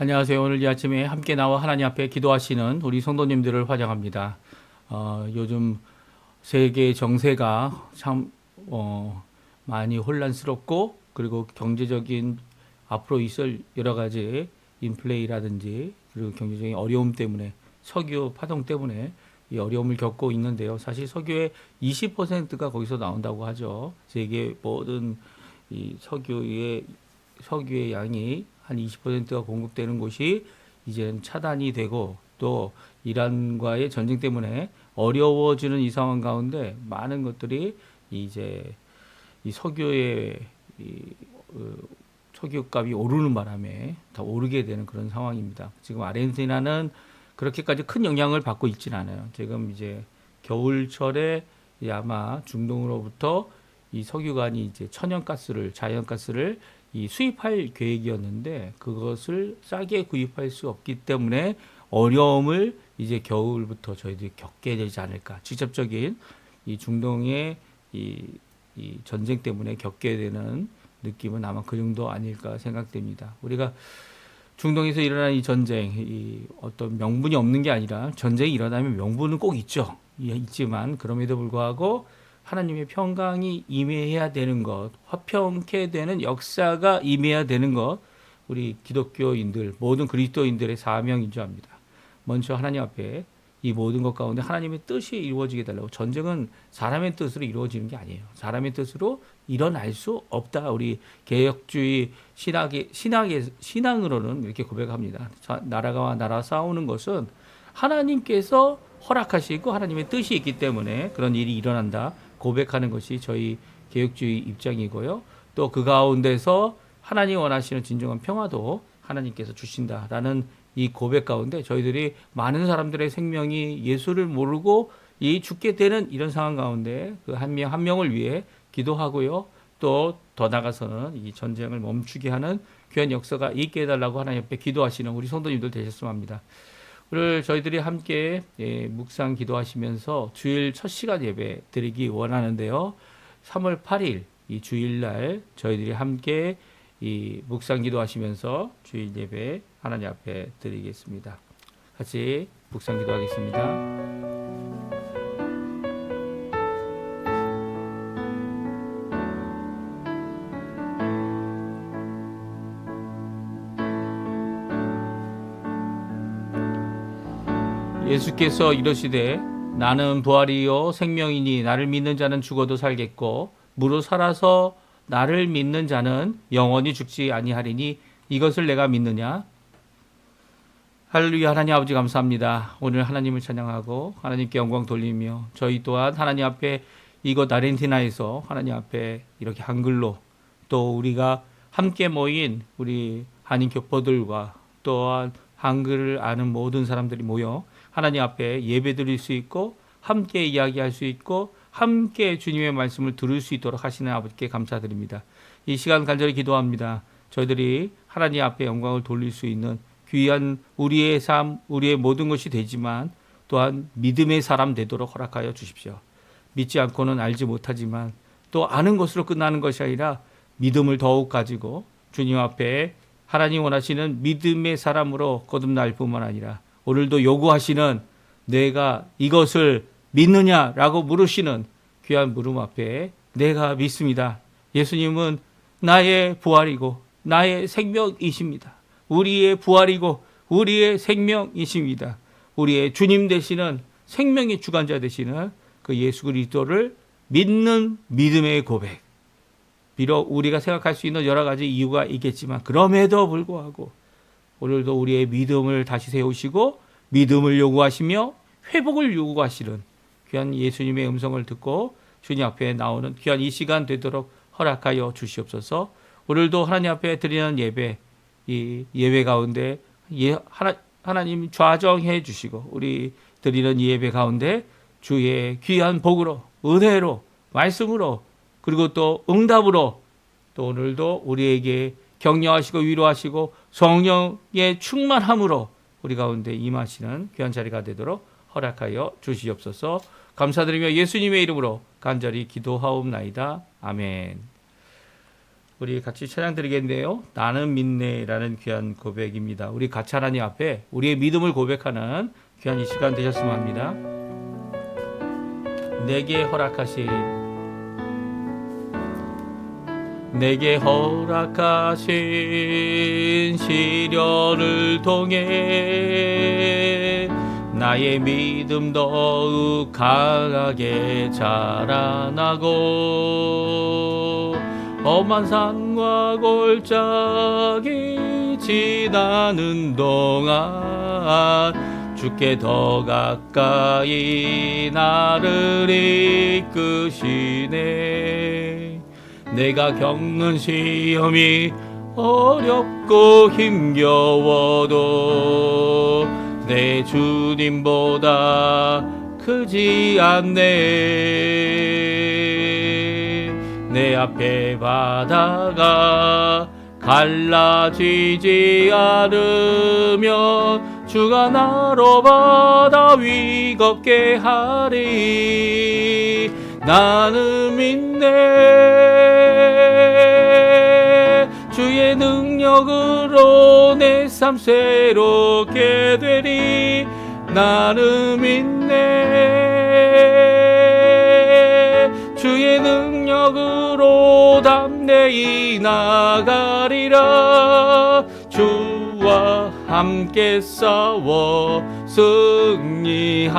안녕하세요. 오늘 이 아침에 함께 나와 하나님 앞에 기도하시는 우리 성도님들을 환영합니다. 요즘 세계 정세가 참 많이 혼란스럽고, 그리고 경제적인 앞으로 있을 여러 가지 인플레이라든지 그리고 경제적인 어려움 때문에, 석유 파동 때문에 이 어려움을 겪고 있는데요. 사실 석유의 20%가 거기서 나온다고 하죠. 세계 모든 이 석유의 양이 한 20%가 공급되는 곳이 이제는 차단이 되고, 또 이란과의 전쟁 때문에 어려워지는 이 상황 가운데 많은 것들이 이제 이 석유의 이, 어, 석유값이 오르는 바람에 더 오르게 되는 그런 상황입니다. 지금 아르헨티나는 그렇게까지 큰 영향을 받고 있지는 않아요. 지금 이제 겨울철에 아마 중동으로부터 이 석유관이 이제 자연가스를 이 수입할 계획이었는데, 그것을 싸게 구입할 수 없기 때문에 어려움을 이제 겨울부터 저희들이 겪게 되지 않을까. 직접적인 이 중동의 이, 이 전쟁 때문에 겪게 되는 느낌은 아마 그 정도 아닐까 생각됩니다. 우리가 중동에서 일어난 이 전쟁, 이 어떤 명분이 없는 게 아니라, 전쟁이 일어나면 명분은 꼭 있죠. 있지만 그럼에도 불구하고 하나님의 평강이 임해야 되는 것, 화평케 되는 역사가 임해야 되는 것, 우리 기독교인들, 모든 그리스도인들의 사명인 줄 압니다. 먼저 하나님 앞에 이 모든 것 가운데 하나님의 뜻이 이루어지게 달라고. 전쟁은 사람의 뜻으로 이루어지는 게 아니에요. 사람의 뜻으로 일어날 수 없다. 우리 개혁주의 신앙으로는 이렇게 고백합니다. 나라와 나라 싸우는 것은 하나님께서 허락하시고 하나님의 뜻이 있기 때문에 그런 일이 일어난다 고백하는 것이 저희 개혁주의 입장이고요. 또 그 가운데서 하나님 원하시는 진정한 평화도 하나님께서 주신다라는 이 고백 가운데, 저희들이 많은 사람들의 생명이 예수를 모르고 이 죽게 되는 이런 상황 가운데 그 한 명 한 명을 위해 기도하고요. 또 더 나가서는 이 전쟁을 멈추게 하는 귀한 역사가 있게 해달라고 하나님 앞에 기도하시는 우리 성도님들 되셨으면 합니다. 오늘 저희들이 함께 묵상 기도하시면서 주일 첫 시간 예배 드리기 원하는데요. 3월 8일 이 주일날 저희들이 함께 이 묵상 기도하시면서 주일 예배 하나님 앞에 드리겠습니다. 같이 묵상 기도하겠습니다. 예수께서 이르시되 나는 부활이요 생명이니 나를 믿는 자는 죽어도 살겠고 무릇 살아서 나를 믿는 자는 영원히 죽지 아니하리니 이것을 내가 믿느냐. 할렐루야. 하나님 아버지 감사합니다. 오늘 하나님을 찬양하고 하나님께 영광 돌리며, 저희 또한 하나님 앞에 이곳 아르헨티나에서 하나님 앞에 이렇게 한글로, 또 우리가 함께 모인 우리 한인 교포들과 또한 한글을 아는 모든 사람들이 모여 하나님 앞에 예배 드릴 수 있고 함께 이야기할 수 있고 함께 주님의 말씀을 들을 수 있도록 하시는 아버지께 감사드립니다. 이 시간 간절히 기도합니다. 저희들이 하나님 앞에 영광을 돌릴 수 있는 귀한 우리의 삶, 우리의 모든 것이 되지만 또한 믿음의 사람 되도록 허락하여 주십시오. 믿지 않고는 알지 못하지만, 또 아는 것으로 끝나는 것이 아니라 믿음을 더욱 가지고 주님 앞에 하나님 원하시는 믿음의 사람으로 거듭날 뿐만 아니라, 오늘도 요구하시는 내가 이것을 믿느냐라고 물으시는 귀한 물음 앞에 내가 믿습니다. 예수님은 나의 부활이고 나의 생명이십니다. 우리의 부활이고 우리의 생명이십니다. 우리의 주님 되시는, 생명의 주관자 되시는 그 예수 그리스도를 믿는 믿음의 고백. 비록 우리가 생각할 수 있는 여러 가지 이유가 있겠지만 그럼에도 불구하고 오늘도 우리의 믿음을 다시 세우시고 믿음을 요구하시며 회복을 요구하시는 귀한 예수님의 음성을 듣고 주님 앞에 나오는 귀한 이 시간 되도록 허락하여 주시옵소서. 오늘도 하나님 앞에 드리는 예배, 이 예배 가운데 하나님 좌정해 주시고, 우리 드리는 이 예배 가운데 주의 귀한 복으로, 은혜로, 말씀으로, 그리고 또 응답으로, 또 오늘도 우리에게 격려하시고 위로하시고 성령의 충만함으로 우리 가운데 임하시는 귀한 자리가 되도록 허락하여 주시옵소서. 감사드리며 예수님의 이름으로 간절히 기도하옵나이다. 아멘. 우리 같이 찬양 드리겠는데요. 나는 믿네라는 귀한 고백입니다. 우리 같이 하나님 앞에 우리의 믿음을 고백하는 귀한 이 시간 되셨으면 합니다. 내게 허락하신 시련을 통해 나의 믿음 더욱 강하게 자라나고 험한 산과 골짜기 지나는 동안 주께 더 가까이 나를 이끄시네. 내가 겪는 시험이 어렵고 힘겨워도 내 주님보다 크지 않네. 내 앞에 바다가 갈라지지 않으면 주가 나로 바다 위 걷게 하리. 나는 믿네. 주의 능력으로 내 삶 새롭게 되리. 나는 믿네. 주의 능력으로 담대히 나가리라. 주와 함께 싸워 승리하리라.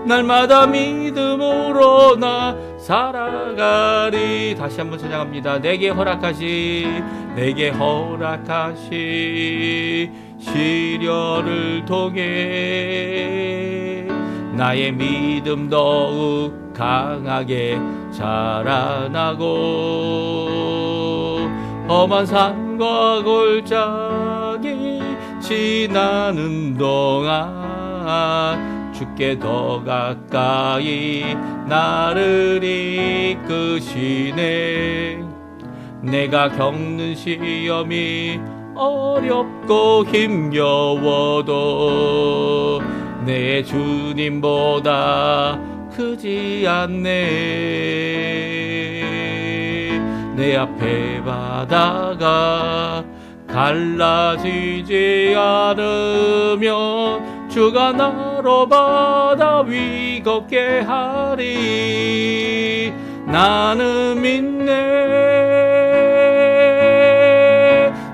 날마다 믿음으로 나 살아가리. 다시 한번 찬양합니다. 내게 허락하신 시련을 통해 나의 믿음 더욱 강하게 자라나고 험한 산과 골짜기 지나는 동안 주께 더 가까이 나를 이끄시네. 내가 겪는 시험이 어렵고 힘겨워도 내 주님보다 크지 않네. 내 앞에 바다가 갈라지지 않으면 주가 나로 바다 위 걷게 하리. 나는 믿네.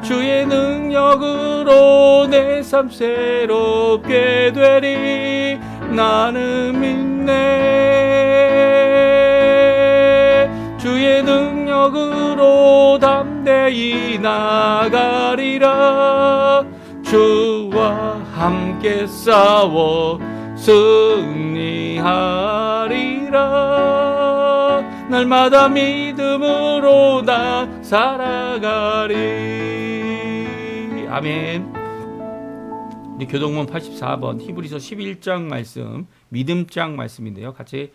주의 능력으로 내 삶 새롭게 되리. 나는 믿네. 주의 능력으로 담대히 나가리라. 주와 함께 싸워 승리하리라. 날마다 믿음으로 나 살아가리. 아멘. 교동문 84번 히브리서 11장 말씀, 믿음장 말씀인데요. 같이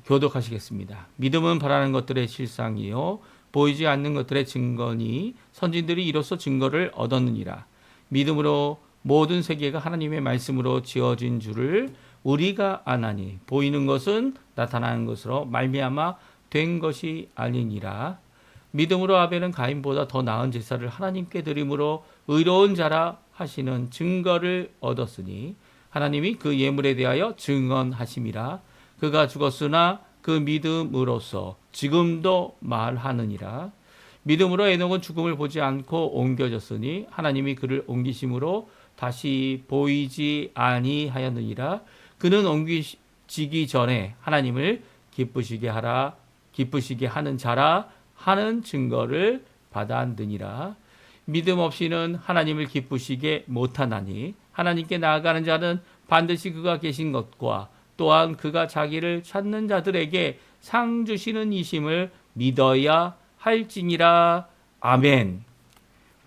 교독하시겠습니다. 믿음은 바라는 것들의 실상이요 보이지 않는 것들의 증거니 선진들이 이로써 증거를 얻었느니라. 믿음으로 모든 세계가 하나님의 말씀으로 지어진 줄을 우리가 아나니 보이는 것은 나타나는 것으로 말미암아 된 것이 아니니라. 믿음으로 아벨은 가인보다 더 나은 제사를 하나님께 드림으로 의로운 자라 하시는 증거를 얻었으니 하나님이 그 예물에 대하여 증언하심이라. 그가 죽었으나 그 믿음으로써 지금도 말하느니라. 믿음으로 에녹은 죽음을 보지 않고 옮겨졌으니 하나님이 그를 옮기심으로 다시 보이지 아니하였느니라. 그는 옮기지기 전에 하나님을 기쁘시게 하는 자라 하는 증거를 받았느니라. 믿음 없이는 하나님을 기쁘시게 못하나니 하나님께 나아가는 자는 반드시 그가 계신 것과 또한 그가 자기를 찾는 자들에게 상 주시는 이심을 믿어야 할지니라. 아멘.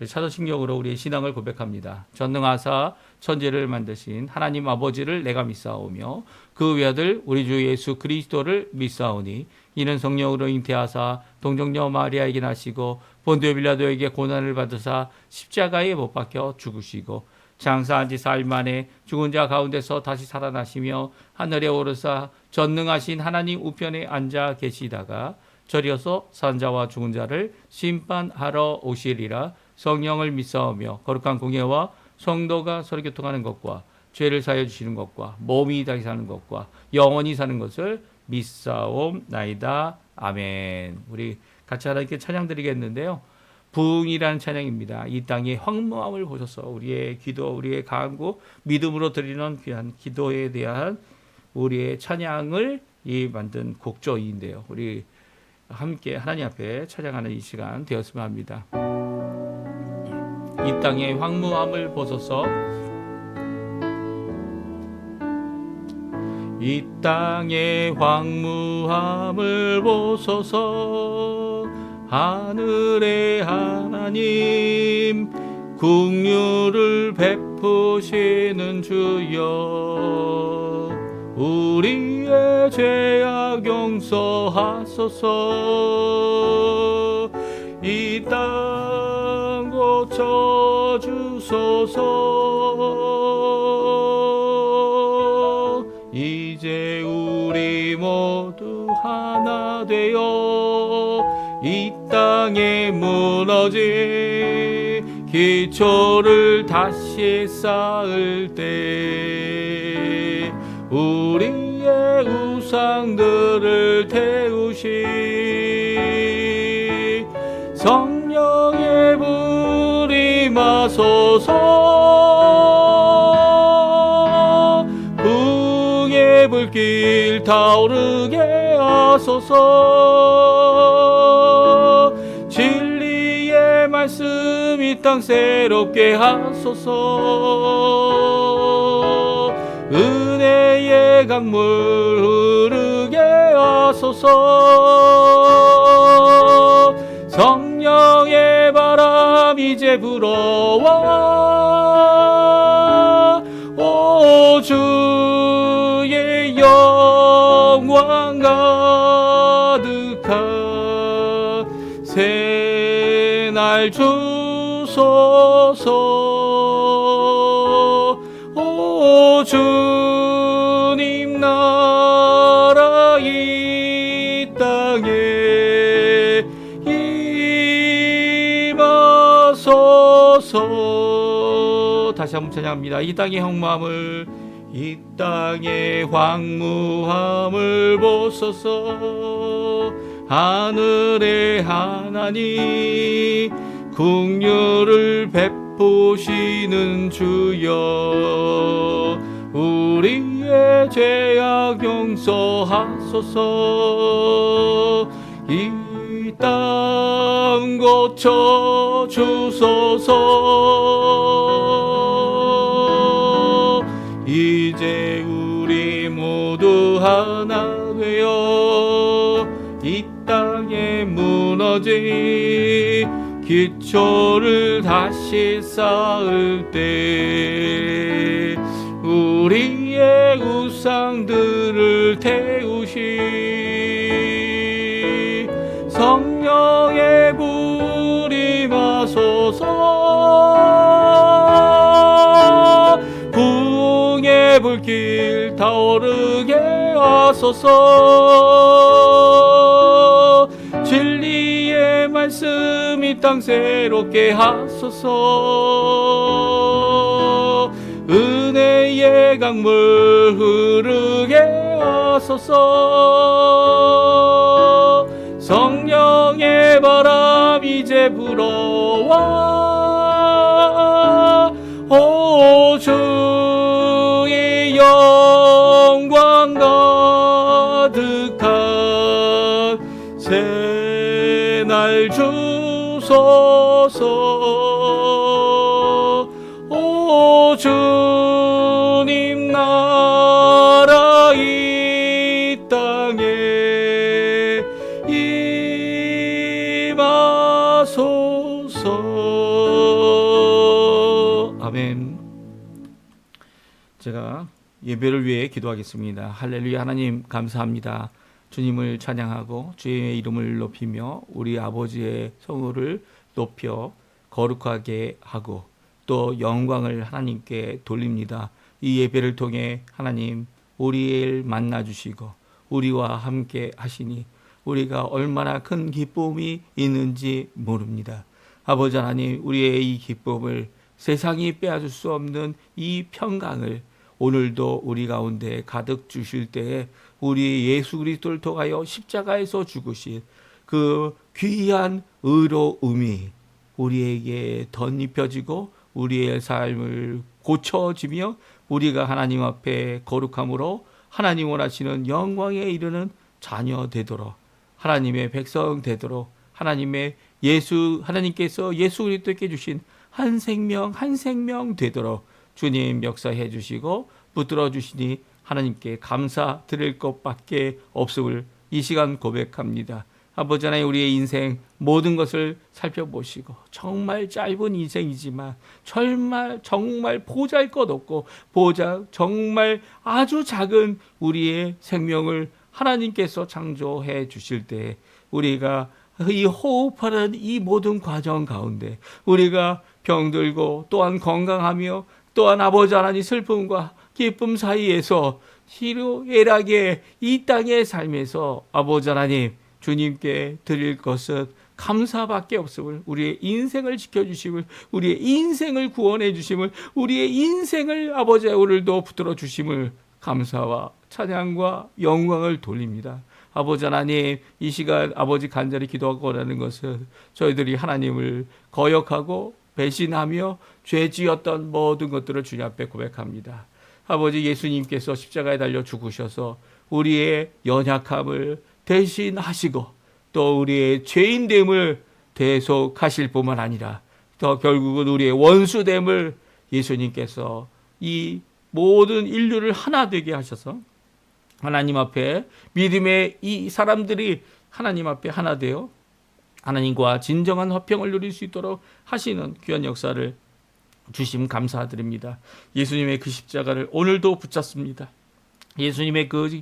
차도신경으로 우리의 신앙을 고백합니다. 전능하사 천지를 만드신 하나님 아버지를 내가 믿사오며 그 외아들 우리 주 예수 그리스도를 믿사오니 이는 성령으로 잉태하사 동정녀 마리아에게 나시고 본디오 빌라도에게 고난을 받으사 십자가에 못 박혀 죽으시고 장사한 지 4일 만에 죽은 자 가운데서 다시 살아나시며 하늘에 오르사 전능하신 하나님 우편에 앉아 계시다가 저리어서 산자와 죽은 자를 심판하러 오시리라. 성령을 믿사오며 거룩한 공예와 성도가 서로 교통하는 것과 죄를 사하여 주시는 것과 몸이 다시 사는 것과 영원히 사는 것을 믿사옵나이다. 아멘. 우리 같이 하나님께 찬양 드리겠는데요. 부흥이라는 찬양입니다. 이 땅의 황무함을 보셔서 우리의 기도, 우리의 간구, 믿음으로 드리는 귀한 기도에 대한 우리의 찬양을 만든 곡조인데요. 우리 함께 하나님 앞에 찬양하는 이 시간 되었으면 합니다. 이 땅의 황무함을 보소서. 이 땅의 황무함을 보소서. 하늘의 하나님 긍휼을 베푸시는 주여, 우리의 죄악 용서하소서. 이 땅 고쳐주소서. 이제 우리 모두 하나 되어 이 땅에 무너진 기초를 다시 쌓을 때 우리의 우상들을 태우시 성령의 불이 마소서. 부흥의 불길 타오르게 하소서. 진리의 말씀 이 땅 새롭게 하소서. 은혜의 강물 흐르게 하소서. 성령의 바람 이제 불어와 오 주의 영광 가득한 새날 주소서. 오 주님 나라 이 땅에 임하소서. 다시 한번 찬양합니다. 이 땅의 황무함을 이 땅의 황무함을 보소서. 하늘의 하나님 긍휼을 베푸시는 주여, 우리의 죄악 용서하소서. 이 땅 고쳐 주소서. 이제 우리 모두 하나 되어 이 땅에 무너진 기초를 다시 쌓을 때 우리의 우상들을 태우시 성령의 불이 마소서. 부흥의 불길 타오르게 하소서. 진리의 말씀 이 땅 새롭게 하소서. 은혜의 강물 흐르게 하소서. 성령의 바람 이제 불어와 오 주의 영광 가득한 새날 주소서. 오 주님 나라 이 땅에 임하소서. 아멘. 제가 예배를 위해 기도하겠습니다. 할렐루야. 하나님 감사합니다. 주님을 찬양하고 주의 이름을 높이며 우리 아버지의 성호를 높여 거룩하게 하고 또 영광을 하나님께 돌립니다. 이 예배를 통해 하나님 우리를 만나주시고 우리와 함께 하시니 우리가 얼마나 큰 기쁨이 있는지 모릅니다. 아버지 하나님, 우리의 이 기쁨을, 세상이 빼앗을 수 없는 이 평강을 오늘도 우리 가운데 가득 주실 때에 우리 예수 그리스도를 통하여 십자가에서 죽으신 그 귀한 의로움이 우리에게 덧입혀지고 우리의 삶을 고쳐지며 우리가 하나님 앞에 거룩함으로 하나님 원하시는 영광에 이르는 자녀 되도록, 하나님의 백성 되도록, 하나님께서 예수 그리스도께 주신 한 생명 한 생명 되도록 주님 역사해 주시고 붙들어 주시니 하나님께 감사 드릴 것밖에 없음을 이 시간 고백합니다. 아버지 하나님, 우리의 인생 모든 것을 살펴보시고 정말 짧은 인생이지만 정말 보잘것없고 정말 아주 작은 우리의 생명을 하나님께서 창조해 주실 때 우리가 이 호흡하는 이 모든 과정 가운데 우리가 병들고 또한 건강하며 또한 아버지 하나님 슬픔과 기쁨 사이에서 희로애락의 이 땅의 삶에서 아버지 하나님 주님께 드릴 것은 감사밖에 없음을, 우리의 인생을 지켜주심을, 우리의 인생을 구원해 주심을, 우리의 인생을 아버지 오늘도 붙들어 주심을 감사와 찬양과 영광을 돌립니다. 아버지 하나님, 이 시간 아버지 간절히 기도하고 원하는 것은 저희들이 하나님을 거역하고 배신하며 죄 지었던 모든 것들을 주님 앞에 고백합니다. 아버지, 예수님께서 십자가에 달려 죽으셔서 우리의 연약함을 대신하시고 또 우리의 죄인됨을 대속하실 뿐만 아니라 더 결국은 우리의 원수됨을 예수님께서 이 모든 인류를 하나 되게 하셔서 하나님 앞에 믿음의 이 사람들이 하나님 앞에 하나 되어 하나님과 진정한 화평을 누릴 수 있도록 하시는 귀한 역사를 주심 감사드립니다. 예수님의 그 십자가를 오늘도 붙잡습니다. 예수님의 그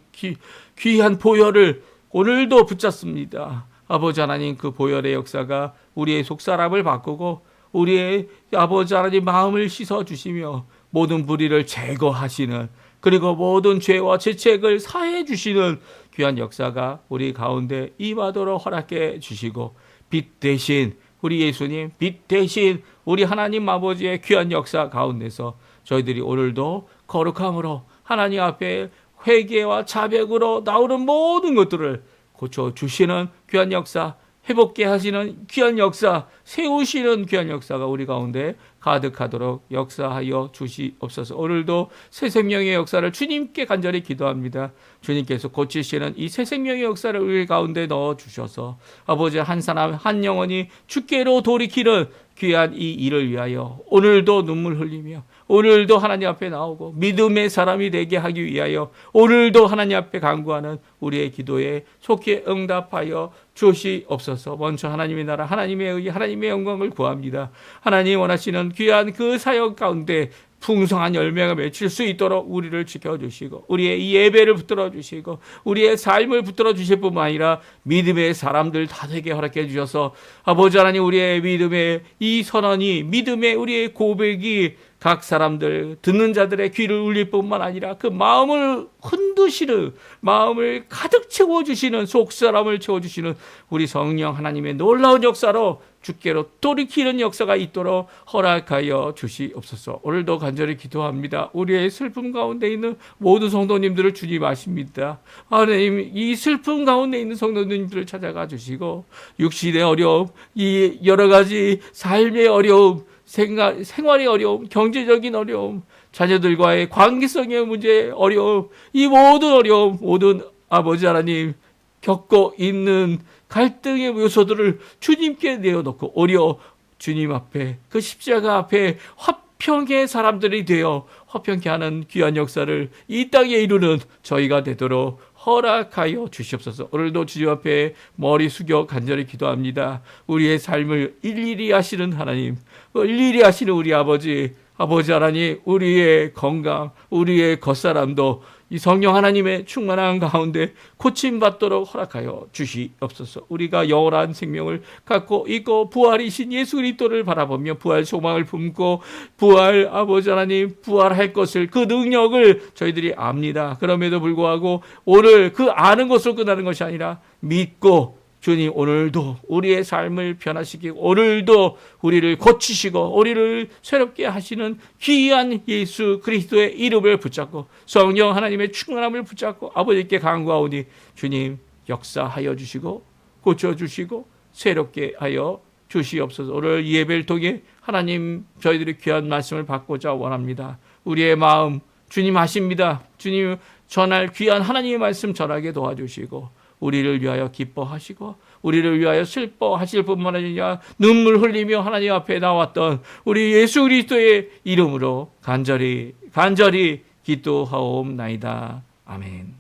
귀한 보혈을 오늘도 붙잡습니다. 아버지 하나님, 그 보혈의 역사가 우리의 속사람을 바꾸고 우리의 아버지 하나님 마음을 씻어주시며 모든 불의를 제거하시는, 그리고 모든 죄와 죄책을 사해 주시는 귀한 역사가 우리 가운데 임하도록 허락해 주시고, 빛 대신 우리 예수님, 빛 대신 우리 하나님 아버지의 귀한 역사 가운데서 저희들이 오늘도 거룩함으로 하나님 앞에 회개와 자백으로 나오는 모든 것들을 고쳐주시는 귀한 역사, 회복케 하시는 귀한 역사, 세우시는 귀한 역사가 우리 가운데 가득하도록 역사하여 주시옵소서. 오늘도 새 생명의 역사를 주님께 간절히 기도합니다. 주님께서 고치시는 이 새 생명의 역사를 우리 가운데 넣어주셔서 아버지, 한 사람 한 영혼이 주께로 돌이키는 귀한 이 일을 위하여 오늘도 눈물 흘리며 오늘도 하나님 앞에 나오고 믿음의 사람이 되게 하기 위하여 오늘도 하나님 앞에 간구하는 우리의 기도에 속히 응답하여 주시옵소서. 먼저 하나님의 나라, 하나님의 의, 하나님의 영광을 구합니다. 하나님 원하시는 귀한 그 사역 가운데 풍성한 열매가 맺힐 수 있도록 우리를 지켜주시고 우리의 이 예배를 붙들어 주시고 우리의 삶을 붙들어 주실 뿐만 아니라 믿음의 사람들 다 되게 허락해 주셔서 아버지 하나님, 우리의 믿음의 이 선언이, 믿음의 우리의 고백이 각 사람들 듣는 자들의 귀를 울릴 뿐만 아니라 그 마음을 흔드시는, 마음을 가득 채워주시는, 속사람을 채워주시는 우리 성령 하나님의 놀라운 역사로 주께로 돌이키는 역사가 있도록 허락하여 주시옵소서. 오늘도 간절히 기도합니다. 우리의 슬픔 가운데 있는 모든 성도님들을 주님 아십니다. 하나님, 이 슬픔 가운데 있는 성도님들을 찾아가 주시고 육신의 어려움, 이 여러 가지 삶의 어려움, 생활의 어려움, 경제적인 어려움, 자녀들과의 관계성의 문제의 어려움, 이 모든 어려움, 모든 아버지 하나님 겪고 있는 갈등의 요소들을 주님께 내어놓고 주님 앞에, 그 십자가 앞에 화평의 사람들이 되어 화평케 하는 귀한 역사를 이 땅에 이루는 저희가 되도록 허락하여 주시옵소서. 오늘도 주님 앞에 머리 숙여 간절히 기도합니다. 우리의 삶을 일일이 하시는 하나님, 일일이 하시는 우리 아버지 하나님, 우리의 건강, 우리의 겉사람도 이 성령 하나님의 충만한 가운데 고침받도록 허락하여 주시옵소서. 우리가 영원한 생명을 갖고 있고 부활이신 예수 그리스도를 바라보며 부활 소망을 품고 아버지 하나님 부활할 것을, 그 능력을 저희들이 압니다. 그럼에도 불구하고 오늘 그 아는 것으로 끝나는 것이 아니라 믿고 주님 오늘도 우리의 삶을 변화시키고 오늘도 우리를 고치시고 우리를 새롭게 하시는 귀한 예수 그리스도의 이름을 붙잡고 성령 하나님의 충만함을 붙잡고 아버지께 간구하오니 주님 역사하여 주시고 고쳐주시고 새롭게 하여 주시옵소서. 오늘 이 예배를 통해 하나님 저희들이 귀한 말씀을 받고자 원합니다. 우리의 마음 주님 아십니다. 주님 전할 귀한 하나님의 말씀 전하게 도와주시고 우리를 위하여 기뻐하시고 우리를 위하여 슬퍼하실 뿐만 아니라 눈물 흘리며 하나님 앞에 나왔던 우리 예수 그리스도의 이름으로 간절히 기도하옵나이다. 아멘.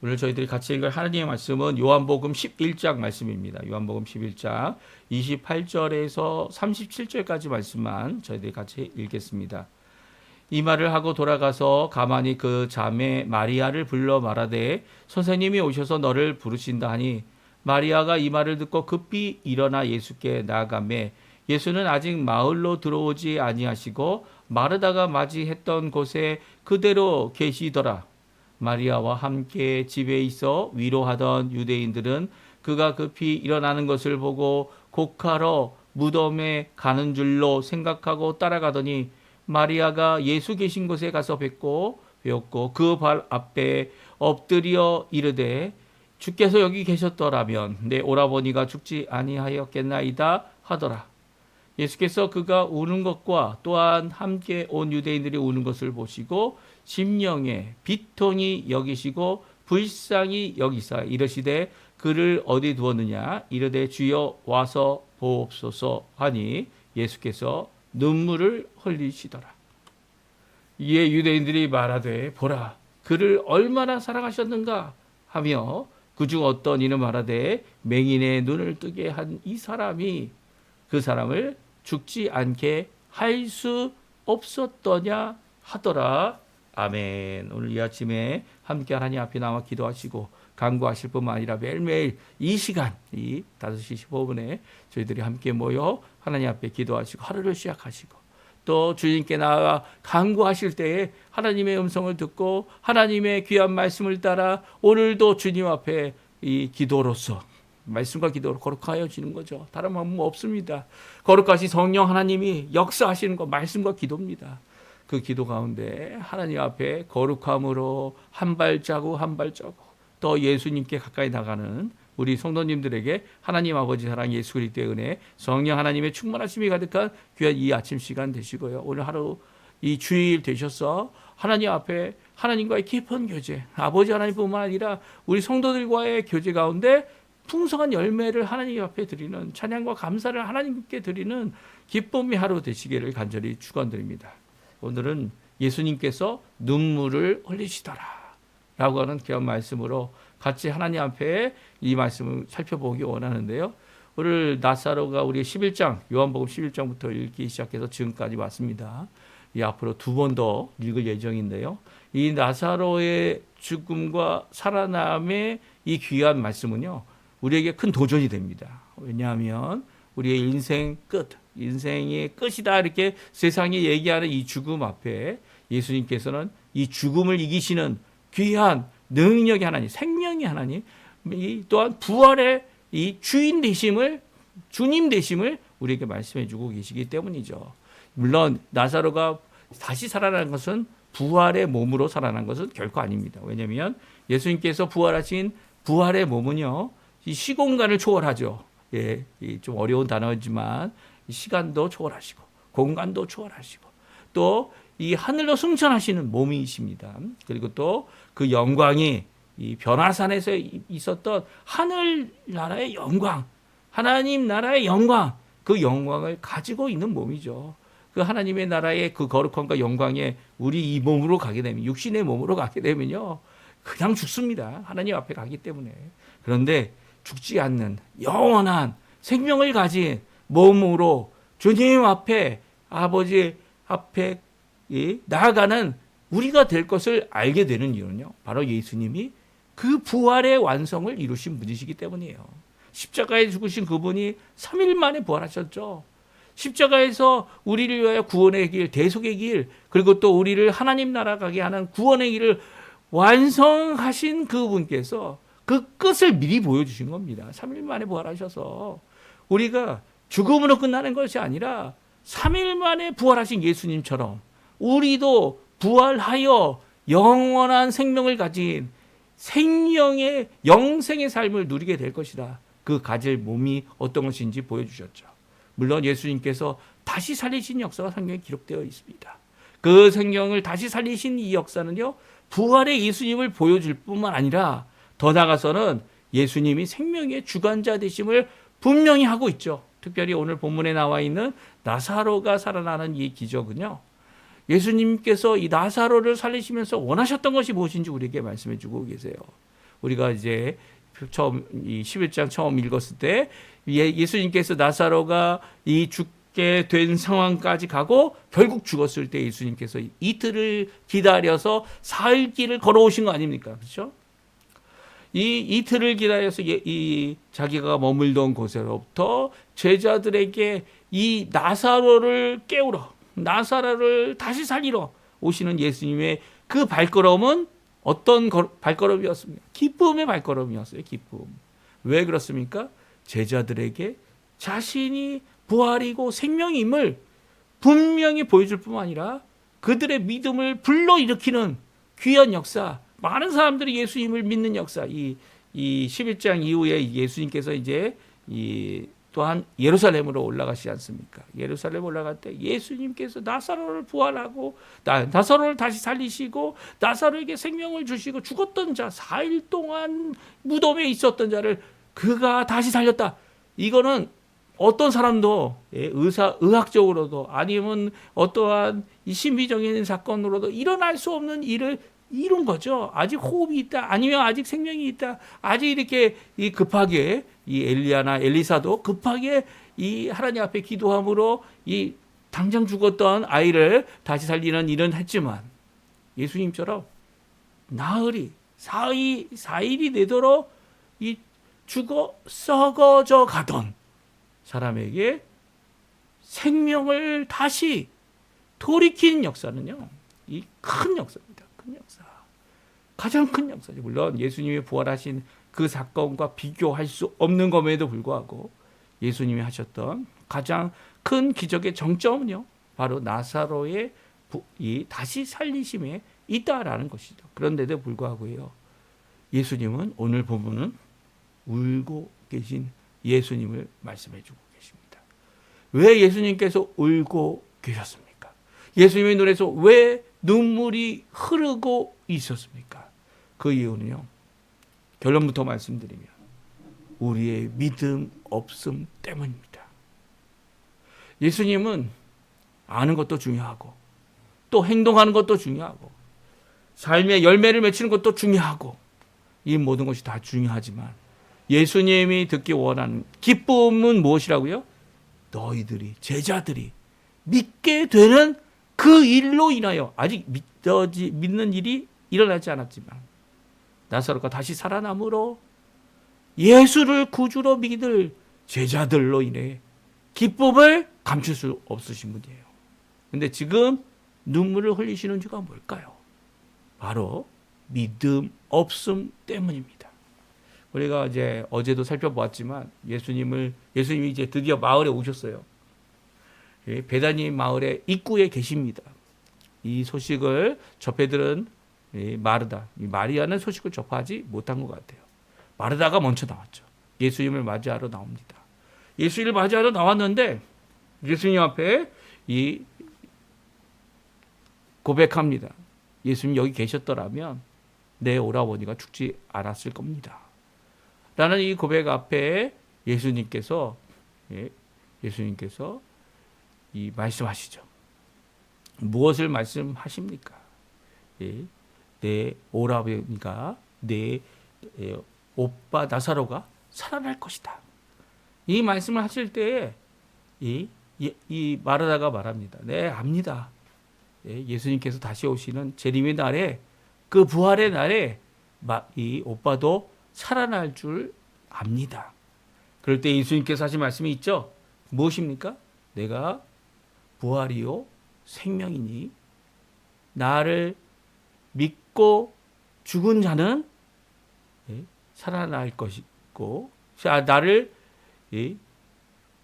오늘 저희들이 같이 읽을 하나님의 말씀은 요한복음 11장 말씀입니다. 요한복음 11장 28절에서 37절까지 말씀만 저희들이 같이 읽겠습니다. 이 말을 하고 돌아가서 가만히 그 자매 마리아를 불러 말하되 선생님이 오셔서 너를 부르신다 하니 마리아가 이 말을 듣고 급히 일어나 예수께 나아가매 예수는 아직 마을로 들어오지 아니하시고 마르다가 맞이했던 곳에 그대로 계시더라. 마리아와 함께 집에 있어 위로하던 유대인들은 그가 급히 일어나는 것을 보고 곡하러 무덤에 가는 줄로 생각하고 따라가더니 마리아가 예수 계신 곳에 가서 뵙고 그 발 앞에 엎드려 이르되 주께서 여기 계셨더라면 내 오라버니가 죽지 아니하였겠나이다 하더라. 예수께서 그가 우는 것과 또한 함께 온 유대인들이 우는 것을 보시고 심령에 비통히 여기시고 불쌍히 여기사 이르시되 그를 어디 두었느냐 이르되 주여 와서 보옵소서 하니 예수께서 눈물을 흘리시더라. 이에 유대인들이 말하되 보라 그를 얼마나 사랑하셨는가 하며 그중 어떤 이는 말하되 맹인의 눈을 뜨게 한 이 사람이 그 사람을 죽지 않게 할 수 없었더냐 하더라. 아멘. 오늘 이 아침에 함께 하나님 앞에 나와 기도하시고 간구하실 뿐만 아니라 매일매일 이 시간 이 5시 15분에 저희들이 함께 모여 하나님 앞에 기도하시고 하루를 시작하시고 또 주님께 나아가 간구하실 때에 하나님의 음성을 듣고 하나님의 귀한 말씀을 따라 오늘도 주님 앞에 이 기도로서 말씀과 기도로 거룩하여지는 거죠. 다른 방법 없습니다. 거룩하신 성령 하나님이 역사하시는 것 말씀과 기도입니다. 그 기도 가운데 하나님 앞에 거룩함으로 한 발자국 또 예수님께 가까이 나가는 우리 성도님들에게 하나님 아버지 사랑 예수 그리스도의 은혜 성령 하나님의 충만하심이 가득한 귀한 이 아침 시간 되시고요. 오늘 하루 이 주일 되셔서 하나님 앞에 하나님과의 깊은 교제 아버지 하나님뿐만 아니라 우리 성도들과의 교제 가운데 풍성한 열매를 하나님 앞에 드리는 찬양과 감사를 하나님께 드리는 기쁨의 하루 되시기를 간절히 축원드립니다. 오늘은 예수님께서 눈물을 흘리시더라 라고 하는 귀한 말씀으로 같이 하나님 앞에 이 말씀을 살펴보기 원하는데요. 오늘 나사로가 우리 11장 요한복음 11장부터 읽기 시작해서 지금까지 왔습니다. 이 앞으로 2번 더 읽을 예정인데요. 이 나사로의 죽음과 살아남의 이 귀한 말씀은요. 우리에게 큰 도전이 됩니다. 왜냐하면 우리의 인생 끝, 인생의 끝이다 이렇게 세상이 얘기하는 이 죽음 앞에 예수님께서는 이 죽음을 이기시는 귀한 능력의 하나님, 생명의 하나님, 또한 부활의 이 주인 되심을, 주님 되심을 우리에게 말씀해 주고 계시기 때문이죠. 물론 나사로가 다시 살아난 것은 부활의 몸으로 살아난 것은 결코 아닙니다. 왜냐하면 예수님께서 부활하신 부활의 몸은요, 이 시공간을 초월하죠. 예, 좀 어려운 단어지만 시간도 초월하시고 공간도 초월하시고 또 이 하늘로 승천하시는 몸이십니다. 그리고 또 그 영광이 이 변화산에서 있었던 하늘나라의 영광, 하나님 나라의 영광, 그 영광을 가지고 있는 몸이죠. 그 하나님의 나라의 그 거룩함과 영광에 우리 이 몸으로 가게 되면, 육신의 몸으로 가게 되면요, 그냥 죽습니다. 하나님 앞에 가기 때문에. 그런데 죽지 않는 영원한 생명을 가진 몸으로 주님 앞에, 아버지 앞에 나아가는 우리가 될 것을 알게 되는 이유는요, 바로 예수님이 그 부활의 완성을 이루신 분이시기 때문이에요. 십자가에 죽으신 그분이 3일 만에 부활하셨죠. 십자가에서 우리를 위하여 구원의 길, 대속의 길, 그리고 또 우리를 하나님 나라 가게 하는 구원의 길을 완성하신 그분께서 그 끝을 미리 보여주신 겁니다. 3일 만에 부활하셔서 우리가 죽음으로 끝나는 것이 아니라 3일 만에 부활하신 예수님처럼 우리도 부활하여 영원한 생명을 가진 생명의 영생의 삶을 누리게 될 것이다. 그 가질 몸이 어떤 것인지 보여주셨죠. 물론 예수님께서 다시 살리신 역사가 성경에 기록되어 있습니다. 그 생명을 다시 살리신 이 역사는요, 부활의 예수님을 보여줄 뿐만 아니라 더 나아가서는 예수님이 생명의 주관자 되심을 분명히 하고 있죠. 특별히 오늘 본문에 나와 있는 나사로가 살아나는 이 기적은요, 예수님께서 이 나사로를 살리시면서 원하셨던 것이 무엇인지 우리에게 말씀해 주고 계세요. 우리가 이제 처음 이 11장 처음 읽었을 때 예수님께서 나사로가 이 죽게 된 상황까지 가고 결국 죽었을 때 예수님께서 이틀을 기다려서 사흘 길을 걸어오신 거 아닙니까? 그렇죠? 이 이틀을 기다려서 이 자기가 머물던 곳으로부터 제자들에게 이 나사로를 깨우러, 나사로를 다시 살리러 오시는 예수님의 그 발걸음은 어떤 발걸음이었습니까? 기쁨의 발걸음이었어요. 기쁨. 왜 그렇습니까? 제자들에게 자신이 부활이고 생명임을 분명히 보여줄 뿐만 아니라 그들의 믿음을 불러일으키는 귀한 역사, 많은 사람들이 예수님을 믿는 역사, 이 11장 이후에 예수님께서 이제 또한 예루살렘으로 올라가시지 않습니까? 예루살렘 올라갈 때 예수님께서 나사로를 부활하고 나사로를 다시 살리시고 나사로에게 생명을 주시고 죽었던 자 4일 동안 무덤에 있었던 자를 그가 다시 살렸다. 이거는 어떤 사람도 의학적으로도 아니면 어떠한 이 신비적인 사건으로도 일어날 수 없는 일을 이룬 거죠. 아직 호흡이 있다. 아니면 아직 생명이 있다. 아직 이렇게 급하게 이 엘리야나 엘리사도 급하게 이 하나님 앞에 기도함으로 이 당장 죽었던 아이를 다시 살리는 일은 했지만 예수님처럼 나흘이 4일이 되도록 이 죽어 썩어져 가던 사람에게 생명을 다시 돌이킨 역사는요, 이 큰 역사입니다. 큰 역사. 가장 큰 역사죠. 물론 예수님이 부활하신 그 사건과 비교할 수 없는 것에도 불구하고 예수님이 하셨던 가장 큰 기적의 정점은요, 바로 나사로의 이 다시 살리심에 있다라는 것이죠. 그런데도 불구하고요, 예수님은 오늘 본문은 울고 계신 예수님을 말씀해 주고 계십니다. 왜 예수님께서 울고 계셨습니까? 예수님의 눈에서 왜 눈물이 흐르고 있었습니까? 그 이유는요, 결론부터 말씀드리면 우리의 믿음 없음 때문입니다. 예수님은 아는 것도 중요하고 또 행동하는 것도 중요하고 삶의 열매를 맺히는 것도 중요하고 이 모든 것이 다 중요하지만 예수님이 듣기 원하는 기쁨은 무엇이라고요? 너희들이 제자들이 믿게 되는 그 일로 인하여 아직 믿는 일이 일어나지 않았지만 나사로가 다시 살아남으로 예수를 구주로 믿을 제자들로 인해 기쁨을 감출 수 없으신 분이에요. 그런데 지금 눈물을 흘리시는 이유가 뭘까요? 바로 믿음 없음 때문입니다. 우리가 이제 어제도 살펴보았지만 예수님이 이제 드디어 마을에 오셨어요. 베다니 마을의 입구에 계십니다. 이 소식을 접해 들은 마르다, 마리아는 소식을 접하지 못한 것 같아요. 마르다가 먼저 나왔죠. 예수님을 맞이하러 나옵니다. 예수님을 맞이하러 나왔는데 예수님 앞에 이 고백합니다. 예수님 여기 계셨더라면 내 오라버니가 죽지 않았을 겁니다. 라는 이 고백 앞에 예수님께서 이 말씀하시죠. 무엇을 말씀하십니까? 내 오라버니가 내 오빠 나사로가 살아날 것이다. 이 말씀을 하실 때에 이 마르다가 말합니다. 네, 압니다. 예수님께서 다시 오시는 재림의 날에 그 부활의 날에 이 오빠도 살아날 줄 압니다. 그럴 때 예수님께서 하신 말씀이 있죠. 무엇입니까? 내가 부활이요 생명이니 나를 믿고 죽은 자는 살아날 것이고, 나를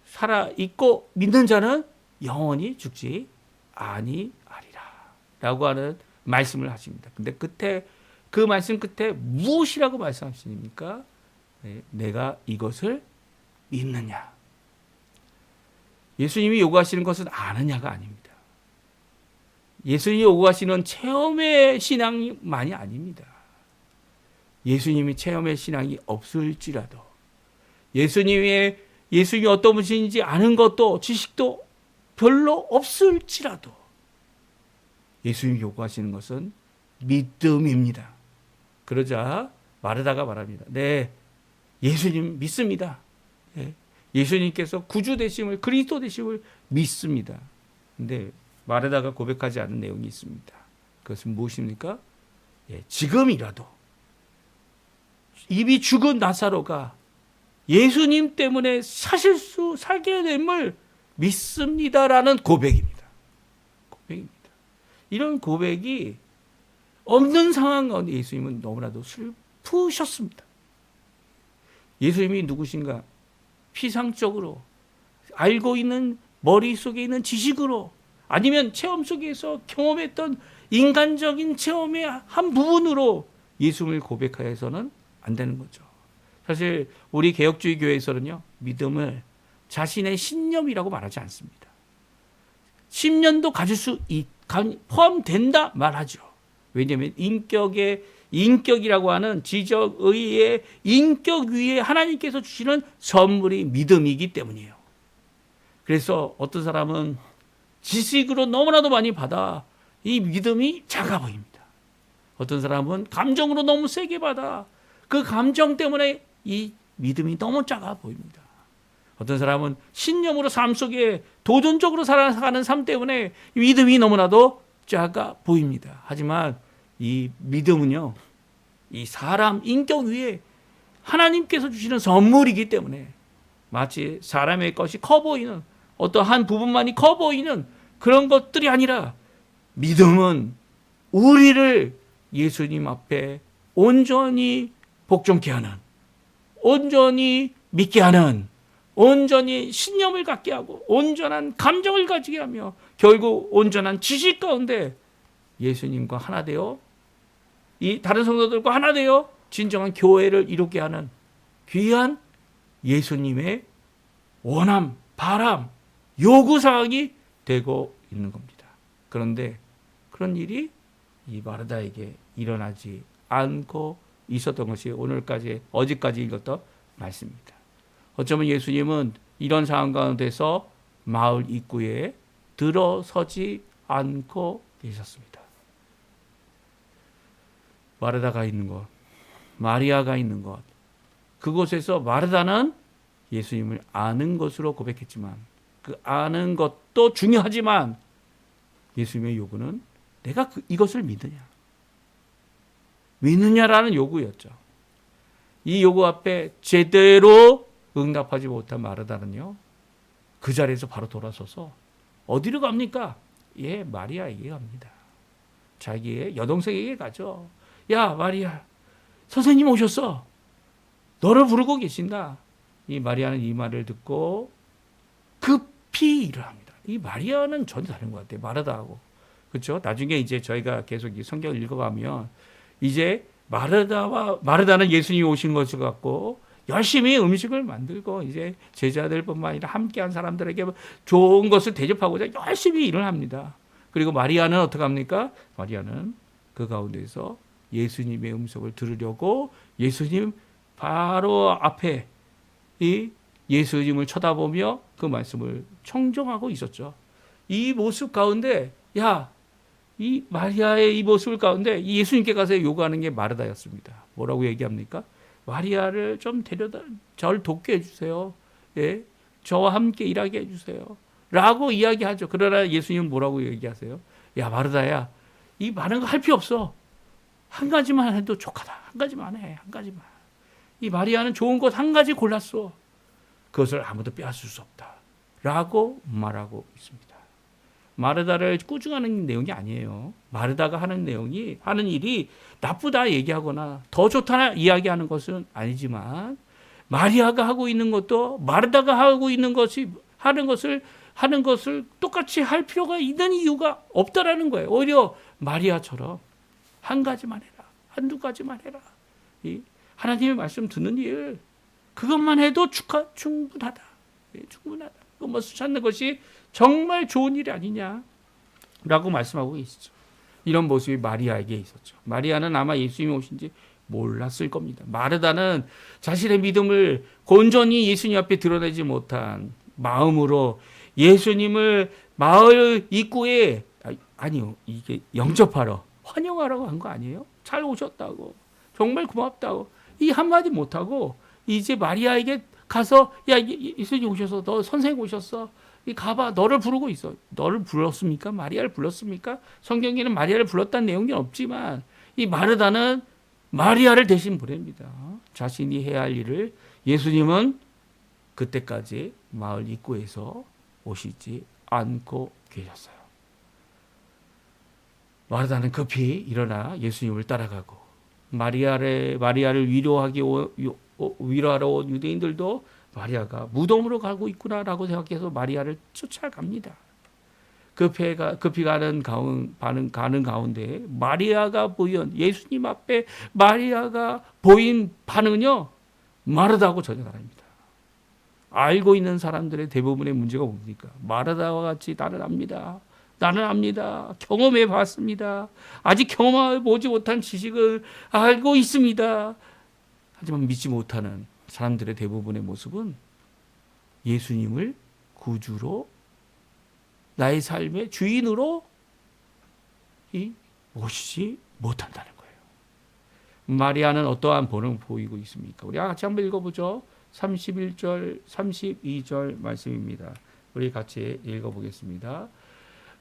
살아 있고 믿는 자는 영원히 죽지 아니하리라 라고 하는 말씀을 하십니다. 근데 끝에 그 말씀 끝에 무엇이라고 말씀하십니까? 내가 이것을 믿느냐. 예수님이 요구하시는 것은 아느냐가 아닙니다. 예수님이 요구하시는 체험의 신앙만이 아닙니다. 예수님이 체험의 신앙이 없을지라도, 예수님이 어떤 분이신지 아는 것도 지식도 별로 없을지라도 예수님이 요구하시는 것은 믿음입니다. 그러자 마르다가 말합니다. 네, 예수님 믿습니다. 예수님께서 구주 되심을, 그리스도 되심을 믿습니다. 근데 마르다가 고백하지 않은 내용이 있습니다. 그것은 무엇입니까? 지금이라도 이미 죽은 나사로가 예수님 때문에 살게 됨을 믿습니다라는 고백입니다. 이런 고백이 없는 상황 가운데 예수님은 너무나도 슬프셨습니다. 예수님이 누구신가? 피상적으로 알고 있는 머릿속에 있는 지식으로 아니면 체험 속에서 경험했던 인간적인 체험의 한 부분으로 예수님을 고백하여서는 안 되는 거죠. 사실 우리 개혁주의 교회에서는요, 믿음을 자신의 신념이라고 말하지 않습니다. 신념도 가질 수 포함된다 말하죠. 왜냐하면 인격이라고 하는 지적의의 인격 위에 하나님께서 주시는 선물이 믿음이기 때문이에요. 그래서 어떤 사람은 지식으로 너무나도 많이 받아 이 믿음이 작아 보입니다. 어떤 사람은 감정으로 너무 세게 받아 그 감정 때문에 이 믿음이 너무 작아 보입니다. 어떤 사람은 신념으로 삶 속에 도전적으로 살아가는 삶 때문에 믿음이 너무나도 작아 보입니다. 하지만 이 믿음은요, 이 사람 인격 위에 하나님께서 주시는 선물이기 때문에 마치 사람의 것이 커 보이는 어떤 한 부분만이 커 보이는 그런 것들이 아니라 믿음은 우리를 예수님 앞에 온전히 복종케 하는, 온전히 믿게 하는, 온전히 신념을 갖게 하고 온전한 감정을 가지게 하며 결국 온전한 지식 가운데 예수님과 하나 되어 이 다른 성도들과 하나 되어 진정한 교회를 이루게 하는 귀한 예수님의 원함, 바람, 요구사항이 되고 있는 겁니다. 그런데 그런 일이 이 마르다에게 일어나지 않고 있었던 것이 어제까지 읽었던 말씀입니다. 어쩌면 예수님은 이런 상황 가운데서 마을 입구에 들어서지 않고 계셨습니다. 마르다가 있는 곳, 마리아가 있는 곳, 그곳에서 마르다는 예수님을 아는 것으로 고백했지만 그 아는 것도 중요하지만 예수님의 요구는 내가 이것을 믿느냐라는 요구였죠. 이 요구 앞에 제대로 응답하지 못한 마르다는요, 그 자리에서 바로 돌아서서 어디로 갑니까? 마리아에게 갑니다. 자기의 여동생에게 가죠. 야, 마리아, 선생님 오셨어. 너를 부르고 계신다. 이 마리아는 이 말을 듣고 급히 일어납니다. 이 마리아는 전혀 다른 것 같아요. 마르다하고. 그렇죠? 나중에 이제 저희가 계속 이 성경을 읽어가면 이제 마르다는 예수님이 오신 것을 갖고 열심히 음식을 만들고 이제 제자들뿐만 아니라 함께한 사람들에게 좋은 것을 대접하고자 열심히 일을 합니다. 그리고 마리아는 어떻게 합니까? 마리아는 그 가운데서 예수님의 음성을 들으려고 예수님 바로 앞에 이 예수님을 쳐다보며 그 말씀을 청종하고 있었죠. 이 모습 가운데 이 마리아의 이 모습 가운데 예수님께 가서 요구하는 게 마르다였습니다. 뭐라고 얘기합니까? 마리아를 좀 저를 돕게 해주세요. 예, 저와 함께 일하게 해주세요. 라고 이야기하죠. 그러나 예수님은 뭐라고 얘기하세요? 야, 마르다야, 이 많은 거 할 필요 없어. 한 가지만 해도 족하다. 한 가지만 해. 한 가지만. 이 마리아는 좋은 것 한 가지 골랐어. 그것을 아무도 빼앗을 수 없다. 라고 말하고 있습니다. 마르다를 꾸중하는 내용이 아니에요. 마르다가 하는 일이 나쁘다 얘기하거나 더 좋다 이야기하는 것은 아니지만, 마리아가 하고 있는 것도 마르다가 하고 있는 것이 하는 것을 똑같이 할 필요가 있는 이유가 없다라는 거예요. 오히려 마리아처럼 한 가지만 해라, 한두 가지만 해라. 이 하나님의 말씀 듣는 일, 그것만 해도 충분하다. 충분하다. 그것만 찾는 것이 정말 좋은 일이 아니냐라고 말씀하고 계시죠. 이런 모습이 마리아에게 있었죠. 마리아는 아마 예수님이 오신지 몰랐을 겁니다. 마르다는 자신의 믿음을 온전히 예수님 앞에 드러내지 못한 마음으로 예수님을 마을 입구에, 아니요, 이게 영접하러, 환영하라고 한 거 아니에요? 잘 오셨다고, 정말 고맙다고 이 한마디 못하고 이제 마리아에게 가서, 야, 예수님 오셔서, 너 선생님 오셨어, 가봐, 너를 부르고 있어. 너를 불렀습니까? 마리아를 불렀습니까? 성경에는 마리아를 불렀다는 내용이 없지만 이 마르다는 마리아를 대신 보냅니다. 자신이 해야 할 일을. 예수님은 그때까지 마을 입구에서 오시지 않고 계셨어요. 마르다는 급히 일어나 예수님을 따라가고, 마리아를 위로하러 온 유대인들도 마리아가 무덤으로 가고 있구나라고 생각해서 마리아를 쫓아갑니다. 급히 가는 가운데 예수님 앞에 마리아가 보인 반응은요, 마르다하고 전혀 다릅니다. 알고 있는 사람들의 대부분의 문제가 뭡니까? 마르다와 같이 나는 압니다. 경험해 봤습니다. 아직 경험해 보지 못한 지식을 알고 있습니다. 하지만 믿지 못하는 사람들의 대부분의 모습은 예수님을 구주로, 나의 삶의 주인으로 모시지 못한다는 거예요. 마리아는 어떠한 본을 보이고 있습니까? 우리 같이 한번 읽어보죠. 31절, 32절 말씀입니다. 우리 같이 읽어보겠습니다.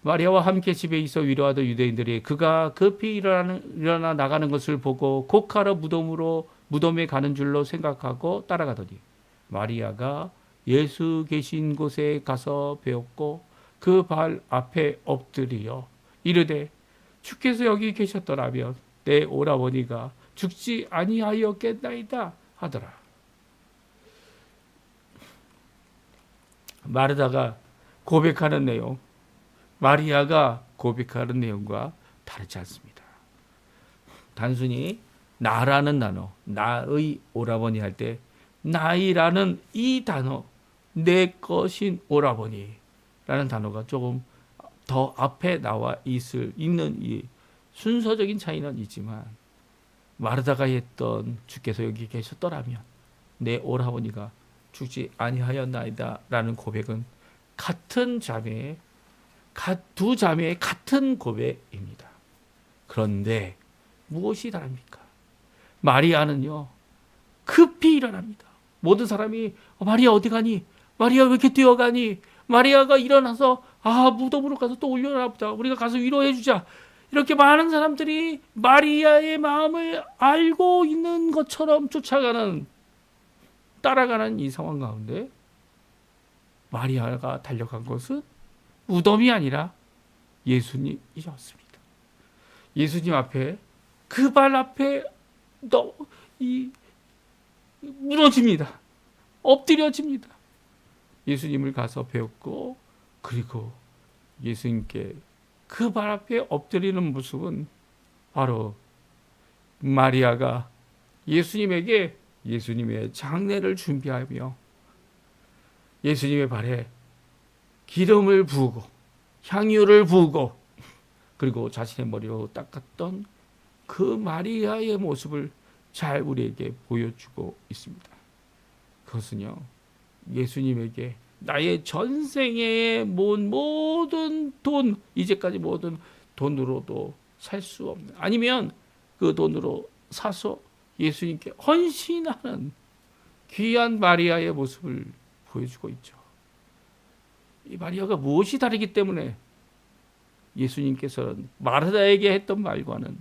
마리아와 함께 집에 있어 위로하던 유대인들이 그가 급히 일어나 나가는 것을 보고 곡하러 무덤에 가는 줄로 생각하고 따라가더니, 마리아가 예수 계신 곳에 가서 배웠고 그 발 앞에 엎드려 이르되, 주께서 여기 계셨더라면 내 오라버니가 죽지 아니하였겠나이다 하더라. 마르다가 고백하는 내용, 마리아가 고백하는 내용과 다르지 않습니다. 단순히 나라는 단어, 나의 오라버니 할 때 나이라는 이 단어, 내 것인 오라버니 라는 단어가 조금 더 앞에 나와 있는 이 순서적인 차이는 있지만, 마르다가 했던 주께서 여기 계셨더라면 내 오라버니가 죽지 아니하였나이다 라는 고백은 두 자매의 같은 고백입니다. 그런데 무엇이 다릅니까? 마리아는요, 급히 일어납니다. 모든 사람이 마리아 어디 가니? 마리아 왜 이렇게 뛰어가니? 마리아가 일어나서 무덤으로 가서 또 올려놔 보자. 우리가 가서 위로해 주자. 이렇게 많은 사람들이 마리아의 마음을 알고 있는 것처럼 따라가는 이 상황 가운데 마리아가 달려간 것은 무덤이 아니라 예수님이었습니다. 예수님 앞에, 그 발 앞에 무너집니다. 엎드려집니다. 예수님을 가서 배웠고, 그리고 예수님께 그 발 앞에 엎드리는 모습은 바로 마리아가 예수님에게 예수님의 장례를 준비하며 예수님의 발에 기름을 부으고 향유를 부으고 그리고 자신의 머리로 닦았던 그 마리아의 모습을 잘 우리에게 보여주고 있습니다. 그것은요, 예수님에게 나의 전생의 모든 돈, 이제까지 모든 돈으로도 살 수 없는, 아니면 그 돈으로 사서 예수님께 헌신하는 귀한 마리아의 모습을 보여주고 있죠. 이 마리아가 무엇이 다르기 때문에 예수님께서는 마르다에게 했던 말과는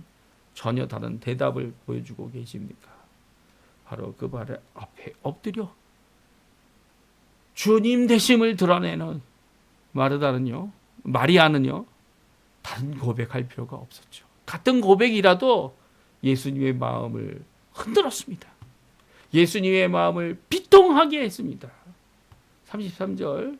전혀 다른 대답을 보여주고 계십니까? 바로 그 발 앞에 엎드려 주님 되심을 드러내는 마르다는요, 마리아는요, 다른 고백할 필요가 없었죠. 같은 고백이라도 예수님의 마음을 흔들었습니다. 예수님의 마음을 비통하게 했습니다. 33절,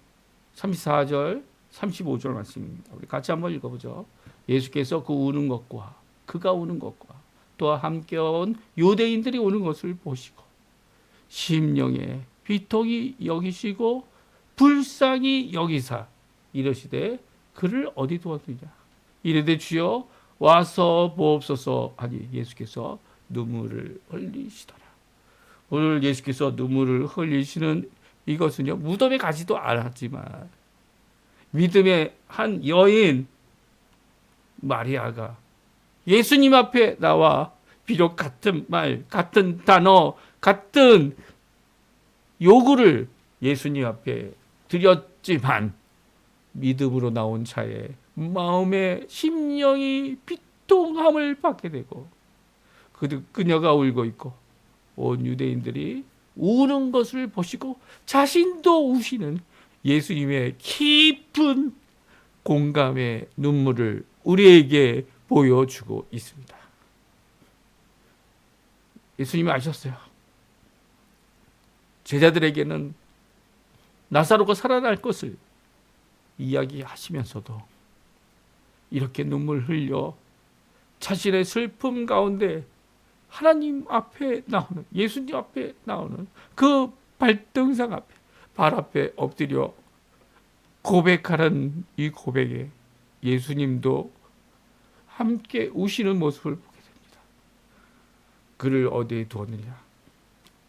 34절, 35절 말씀입니다. 우리 같이 한번 읽어보죠. 예수께서 그 우는 것과 그가 우는 것과 또한 함께 온 유대인들이 우는 것을 보시고 심령에 비통이 여기시고 불쌍히 여기사 이르시되 그를 어디 두었느냐 이르되 주여 와서 보옵소서 하니 예수께서 눈물을 흘리시더라. 오늘 예수께서 눈물을 흘리시는 이것은요, 무덤에 가지도 않았지만 믿음의 한 여인 마리아가 예수님 앞에 나와 비록 같은 말, 같은 단어, 같은 요구를 예수님 앞에 드렸지만 믿음으로 나온 자의 마음의 심령이 비통함을 받게 되고 그녀가 울고 있고 온 유대인들이 우는 것을 보시고 자신도 우시는 예수님의 깊은 공감의 눈물을 우리에게 보여주고 있습니다. 예수님이 아셨어요. 제자들에게는 나사로가 살아날 것을 이야기하시면서도 이렇게 눈물 흘려 자신의 슬픔 가운데 하나님 앞에 나오는, 예수님 앞에 나오는 그 발등상 앞에, 발 앞에 엎드려 고백하는 이 고백에 예수님도 함께 우시는 모습을 보게 됩니다. 그를 어디에 두었느냐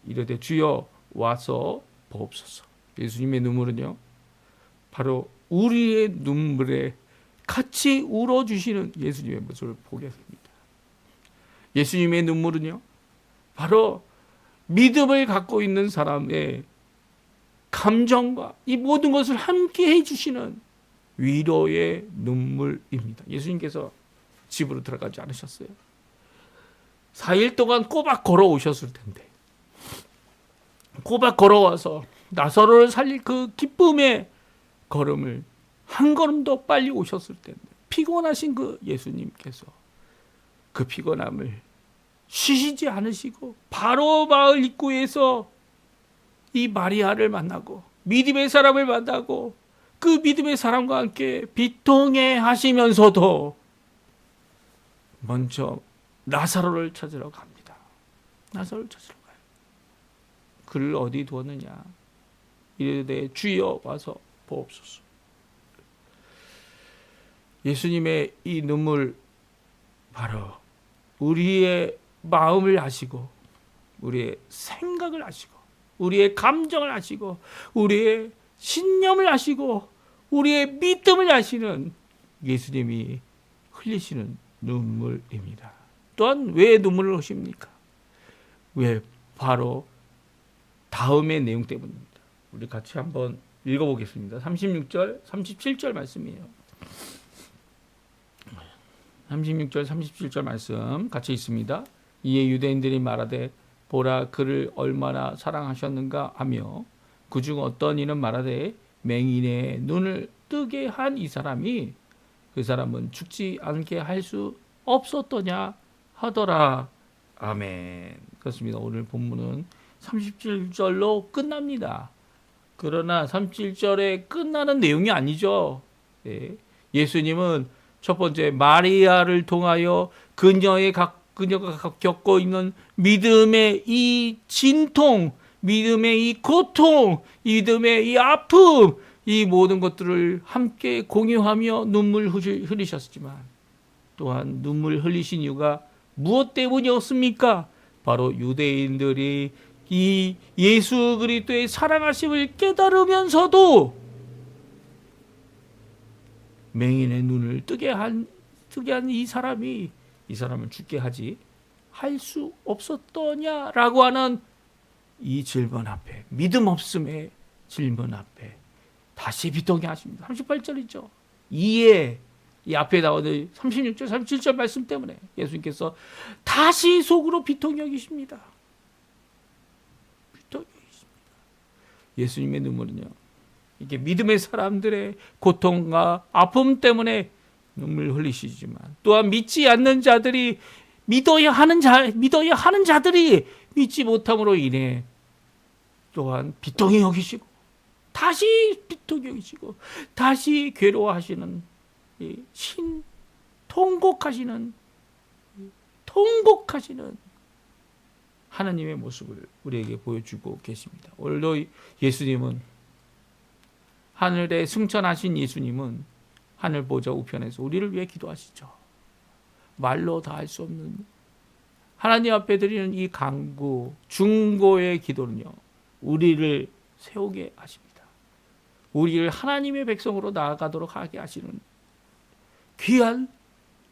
이르되 주여 와서 보옵소서. 예수님의 눈물은요, 바로 우리의 눈물에 같이 울어주시는 예수님의 모습을 보게 됩니다. 예수님의 눈물은요, 바로 믿음을 갖고 있는 사람의 감정과 이 모든 것을 함께 해주시는 위로의 눈물입니다. 예수님께서 집으로 들어가지 않으셨어요. 4일 동안 꼬박 걸어오셨을 텐데, 꼬박 걸어와서 나사로를 살릴 그 기쁨의 걸음을 한 걸음 더 빨리 오셨을 텐데, 피곤하신 그 예수님께서 그 피곤함을 쉬시지 않으시고 바로 마을 입구에서 이 마리아를 만나고 믿음의 사람을 만나고 그 믿음의 사람과 함께 비통해 하시면서도 먼저 나사로를 찾으러 갑니다. 나사로를 찾으러 가요. 그를 어디 두었느냐 이르되 주여 와서 보옵소서. 예수님의 이 눈물, 바로 우리의 마음을 아시고 우리의 생각을 아시고 우리의 감정을 아시고 우리의 신념을 아시고 우리의 믿음을 아시는 예수님이 흘리시는 눈물입니다. 또한 왜 눈물을 흘리십니까? 왜? 바로 다음의 내용 때문입니다. 우리 같이 한번 읽어보겠습니다. 36절, 37절 말씀이에요. 36절, 37절 말씀 같이 있습니다. 이에 유대인들이 말하되 보라 그를 얼마나 사랑하셨는가 하며 그중 어떤 이는 말하되 맹인의 눈을 뜨게 한 이 사람이 그 사람은 죽지 않게 할 수 없었더냐 하더라. 아멘. 그렇습니다. 오늘 본문은 37절로 끝납니다. 그러나 37절에 끝나는 내용이 아니죠. 네. 예수님은 첫 번째 마리아를 통하여 그녀가 겪고 있는 믿음의 이 진통, 믿음의 이 고통, 믿음의 이 아픔, 이 모든 것들을 함께 공유하며 눈물 흘리셨지만 또한 눈물 흘리신 이유가 무엇 때문이었습니까? 바로 유대인들이 이 예수 그리스도의 사랑하심을 깨달으면서도 맹인의 눈을 뜨게 한 이 사람이 이 사람을 죽게 하지 할 수 없었더냐라고 하는 이 질문 앞에, 믿음 없음의 질문 앞에 다시 비통해 하십니다. 38절이죠. 이에 이 앞에 나오는 36절, 37절 말씀 때문에 예수님께서 다시 속으로 비통히 여기십니다. 비통히 여기십니다. 예수님의 눈물은요, 이게 믿음의 사람들의 고통과 아픔 때문에 눈물 흘리시지만 또한 믿지 않는 자들이 믿어야 하는 자들이 믿지 못함으로 인해 또한 비통히 여기시고 다시 비통히 여기시고 다시 괴로워하시는 통곡하시는 하나님의 모습을 우리에게 보여주고 계십니다. 오늘도 예수님은 하늘에 승천하신 예수님은 하늘 보좌 우편에서 우리를 위해 기도하시죠. 말로 다 할 수 없는 하나님 앞에 드리는 이 간구, 중보의 기도는요, 우리를 세우게 하십니다. 우리를 하나님의 백성으로 나아가도록 하게 하시는 귀한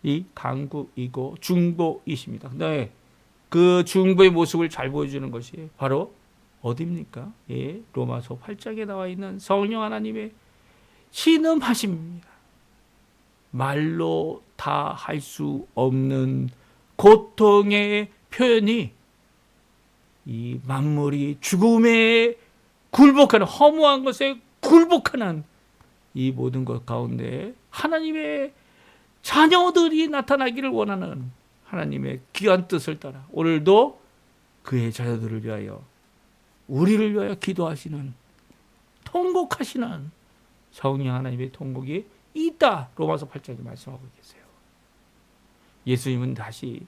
이 간구이고 중보이십니다. 네, 그 중보의 모습을 잘 보여주는 것이 바로 어디입니까? 예, 로마서 8장에 나와 있는 성령 하나님의 신음하심입니다. 말로 다 할 수 없는 고통의 표현이 이 만물이 죽음에 굴복하는 허무한 것에 굴복하는 이 모든 것 가운데 하나님의 자녀들이 나타나기를 원하는 하나님의 귀한 뜻을 따라 오늘도 그의 자녀들을 위하여 우리를 위하여 기도하시는 통곡하시는 성령 하나님의 통곡이 있다. 로마서 8장에 말씀하고 계세요. 예수님은 다시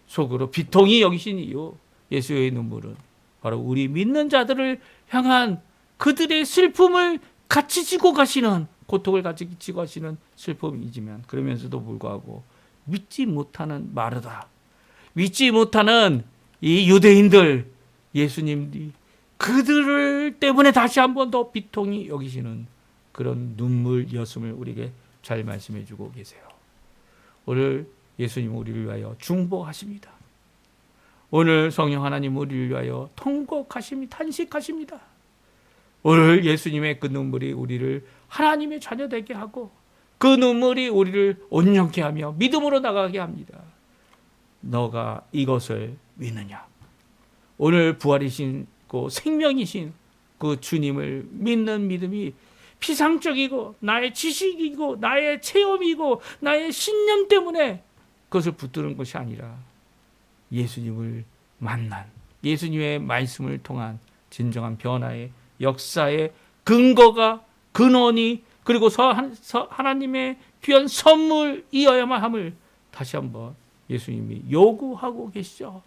속으로 비통히 여기신 이유, 예수의 눈물은 바로 우리 믿는 자들을 향한 그들의 슬픔을 같이 지고 가시는, 고통을 같이 지고 가시는 슬픔이지만 그러면서도 불구하고 믿지 못하는 마르다, 믿지 못하는 이 유대인들, 예수님이 그들을 때문에 다시 한 번 더 비통히 여기시는 그런 눈물이었음을 우리에게 잘 말씀해 주고 계세요. 오늘 예수님은 우리를 위하여 중보하십니다. 오늘 성령 하나님 우리를 위하여 통곡하십니다. 탄식하십니다. 오늘 예수님의 그 눈물이 우리를 하나님의 자녀 되게 하고 그 눈물이 우리를 온전케 하며 믿음으로 나가게 합니다. 너가 이것을 믿느냐? 오늘 부활이신 그 생명이신 그 주님을 믿는 믿음이 피상적이고 나의 지식이고 나의 체험이고 나의 신념 때문에 그것을 붙드는 것이 아니라 예수님을 만난, 예수님의 말씀을 통한 진정한 변화의 역사의 근거가, 근원이, 그리고 하나님의 귀한 선물이어야만 함을 다시 한번 예수님이 요구하고 계시죠.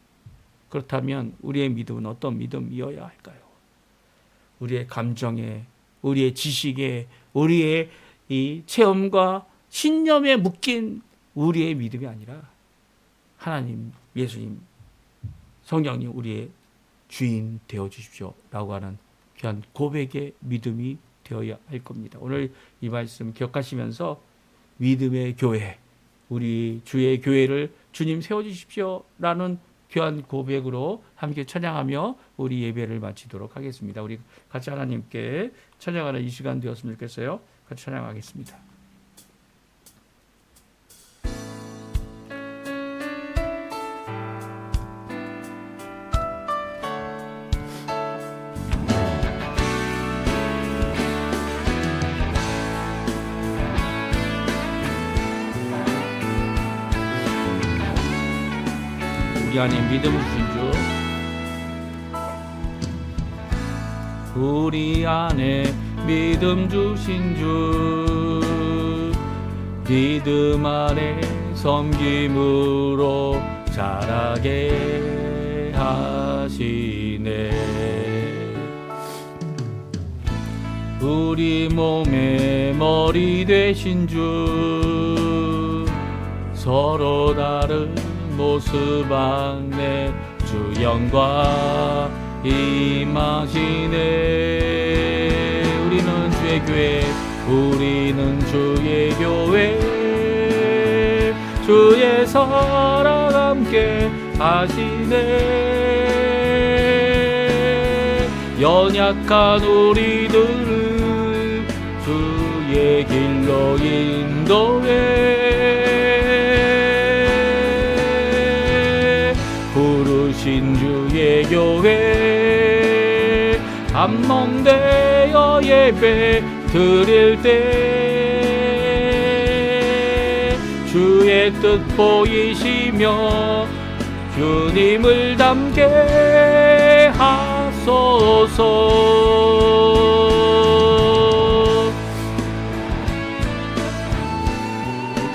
그렇다면 우리의 믿음은 어떤 믿음이어야 할까요? 우리의 감정에, 우리의 지식에, 우리의 이 체험과 신념에 묶인 우리의 믿음이 아니라 하나님, 예수님, 성령님 우리의 주인 되어 주십시오 라고 하는 귀한 고백의 믿음이 되어야 할 겁니다. 오늘 이 말씀 기억하시면서 믿음의 교회, 우리 주의 교회를 주님 세워주십시오 라는 귀한 고백으로 함께 찬양하며 우리 예배를 마치도록 하겠습니다. 우리 같이 하나님께 찬양하는 이 시간 되었으면 좋겠어요. 같이 찬양하겠습니다. 우리 안에 믿음 주신 주, 우리 안에 믿음 주신 주, 믿음 안에 섬김으로 자라게 하시네. 우리 몸의 머리 되신 주, 서로 다른 모습 안에 주 영광 임하시네. 우리는 주의 교회, 우리는 주의 교회, 주의 사랑 함께 하시네. 연약한 우리들을 주의 길로 인도해. 부르신 주의 교회, 감동되어 예배 드릴 때 주의 뜻 보이시며 주님을 닮게 하소서.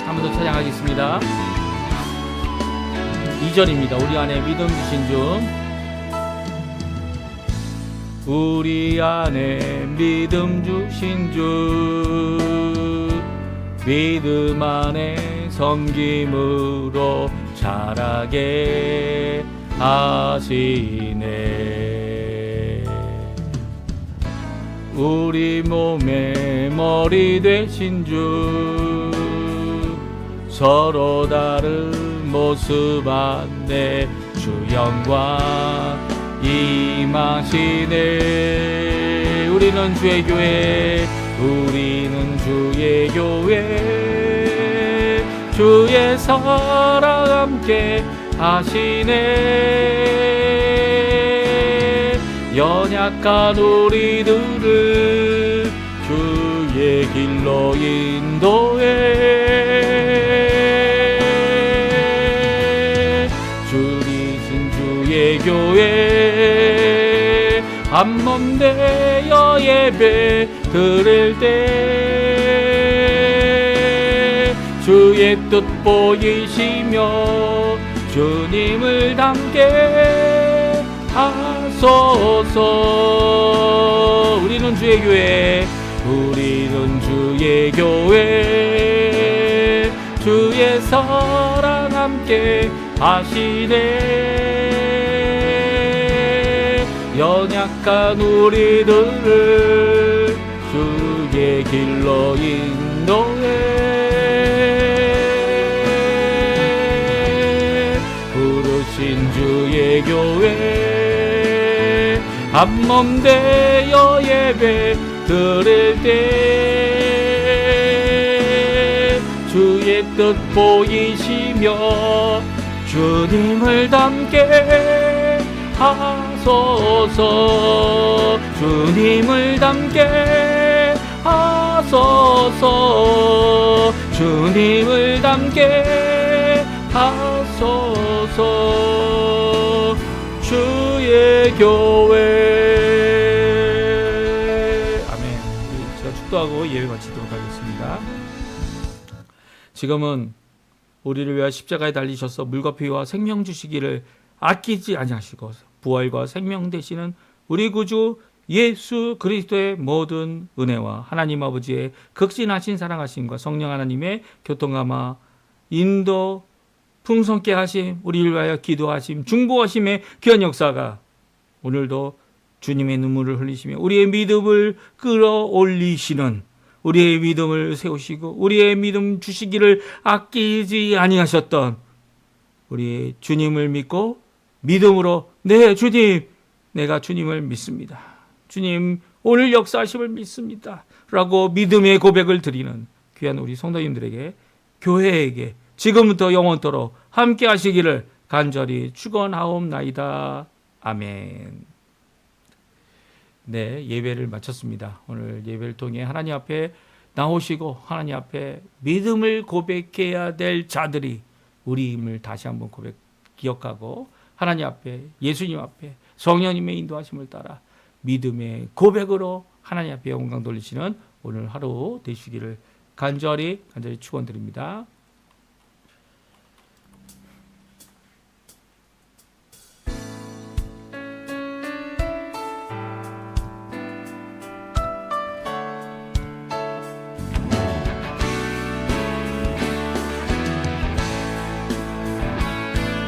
한 번 더 찬양하겠습니다. 2절입니다. 우리 안에 믿음 주신 주, 우리 안에 믿음 주신 주, 믿음 안에 섬김으로 자라게 하시네. 우리 몸의 머리 되신 주, 서로 다른 모습 안에 주 영광 임하시네. 우리는 주의 교회, 우리는 주의 교회, 주의 사랑 함께 하시네. 연약한 우리들을 주의 길로 인도해. 주리신 주의 교회, 한몸 되어 예배 드릴 때 주의 뜻 보이시며 주님을 닮게 하소서. 우리는 주의 교회, 우리는 주의 교회, 주의 사랑 함께 하시네. 연약한 우리들을 주의 길로 인도해. 부르신 주의 교회, 한몸 되어 예배 드릴 때 주의 뜻 보이시며 주님을 닮게 하소서. 주님을 닮게 하소서. 주님을 닮게 하소서. 주의 교회. 아멘. 제가 축도하고 예배 마치도록 하겠습니다. 지금은 우리를 위하여 십자가에 달리셔서 물과 피와 생명 주시기를 아끼지 아니하시고 부활과 생명 되시는 우리 구주 예수 그리스도의 모든 은혜와 하나님 아버지의 극진하신 사랑하심과 성령 하나님의 교통감화 인도 풍성케 하심, 우리를 위하여 기도하심, 중보하심의 귀한 역사가 오늘도 주님의 눈물을 흘리시며 우리의 믿음을 끌어올리시는, 우리의 믿음을 세우시고 우리의 믿음 주시기를 아끼지 아니하셨던 우리의 주님을 믿고 믿음으로 네 주님, 내가 주님을 믿습니다, 주님 오늘 역사하심을 믿습니다 라고 믿음의 고백을 드리는 귀한 우리 성도님들에게, 교회에게 지금부터 영원토록 함께 하시기를 간절히 축원하옵나이다. 아멘. 네, 예배를 마쳤습니다. 오늘 예배를 통해 하나님 앞에 나오시고 하나님 앞에 믿음을 고백해야 될 자들이 우리임을 다시 한번 기억하고 하나님 앞에, 예수님 앞에 성령님의 인도하심을 따라 믿음의 고백으로 하나님 앞에 영광 돌리시는 오늘 하루 되시기를 간절히 축원드립니다.